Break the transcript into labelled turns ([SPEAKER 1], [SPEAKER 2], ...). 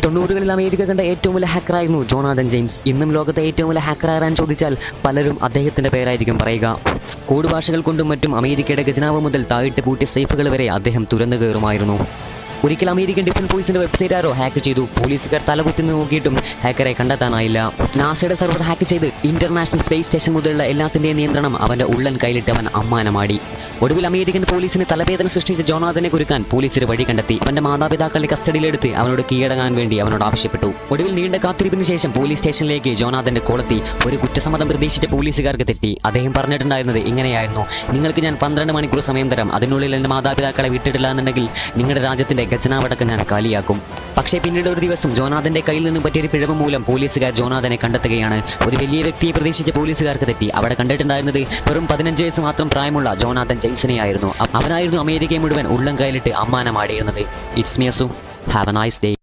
[SPEAKER 1] 90കളിൽ America കണ്ട ഏറ്റവും വലിയ ഹാക്കറായിരുന്നു ജോനാഥൻ ജെയിംസ്. ഇന്നും ലോകത്തെ ഏറ്റവും വലിയ ഹാക്കർ ആരാൻ ചോദിച്ചാൽ പലരും അദ്ദേഹത്തിന്റെ പേരായിരിക്കും പറയുക. കോഡ് ഭാഷകൾ കൊണ്ടും മറ്റും അമേരിക്കയുടെ ഖജനാവ് മുതൽ താഴിട്ട് പൂട്ടിയ സേഫുകൾ വരെ അദ്ദേഹം തുറന്നു കയറുമായിരുന്നു. ഒരിക്കൽ അമേരിക്കൻ ഡിഫൻസ് ഫോഴ്സിന്റെ വെബ്സൈറ്റ് ആരോ ഹാക്ക് ചെയ്തു. പോലീസുകാർ തലകുത്തി നോക്കിയിട്ടും ഹാക്കറെ കണ്ടെത്താനായില്ല. നാസയുടെ സെർവർ ഹാക്ക് ചെയ്ത് ഇന്റർനാഷണൽ സ്പേസ് സ്റ്റേഷൻ മുതലുള്ള എല്ലാത്തിന്റെയും നിയന്ത്രണം അവന്റെ ഉള്ളൻ കയ്യിലിട്ട് അവൻ അമ്മാനമാടി. ഒടുവിൽ അമേരിക്കൻ പോലീസിന് തലവേദന സൃഷ്ടിച്ച ജോനാഥനെ കുരുക്കാൻ പോലീസ് ഒരു വഴി കണ്ടെത്തി. അവന്റെ മാതാപിതാക്കളുടെ കസ്റ്റഡിയിലെടുത്ത് അവനോട് കീഴടങ്ങാൻ വേണ്ടി അവനോട് ആവശ്യപ്പെട്ടു. ഒടുവിൽ നീണ്ട കാത്തിരിപ്പിന് ശേഷം പോലീസ് സ്റ്റേഷനിലേക്ക് ജോനാഥന്റെ കോളെത്തി. ഒരു കുറ്റസമ്മതം പ്രതീക്ഷിച്ച പോലീസുകാർക്ക് തെറ്റി. അദ്ദേഹം പറഞ്ഞിട്ടുണ്ടായിരുന്നത് ഇങ്ങനെയായിരുന്നു: നിങ്ങൾക്ക് ഞാൻ 12 മണിക്കൂർ സമയം തരാം. അതിനുള്ളിൽ എന്റെ മാതാപിതാക്കളെ വിട്ടിട്ടില്ല എന്നുണ്ടെങ്കിൽ നിങ്ങളുടെ രാജ്യത്തിന്റെ ഖജനാവടക്കം ഞാൻ കാലിയാക്കും. പക്ഷേ പിന്നീട് ഒരു ദിവസം ജോനാഥന്റെ കയ്യിൽ നിന്ന് പറ്റിയൊരു പിഴവ് മൂലം പോലീസുകാർ ജോനാഥനെ കണ്ടെത്തുകയാണ്. ഒരു വലിയ വ്യക്തിയെ പ്രതീക്ഷിച്ച പോലീസുകാർക്ക് തെറ്റി. അവിടെ കണ്ടിട്ടുണ്ടായിരുന്നത് വെറും 15 വയസ്സ് മാത്രം പ്രായമുള്ള ജോനാഥൻ ജെയിംസിനെയായിരുന്നു. അവനായിരുന്നു അമേരിക്കയെ മുഴുവൻ ഉള്ളം കയ്യിലിട്ട് അമ്മാനമാടിയിരുന്നത്. It's me Asu. Have a nice day.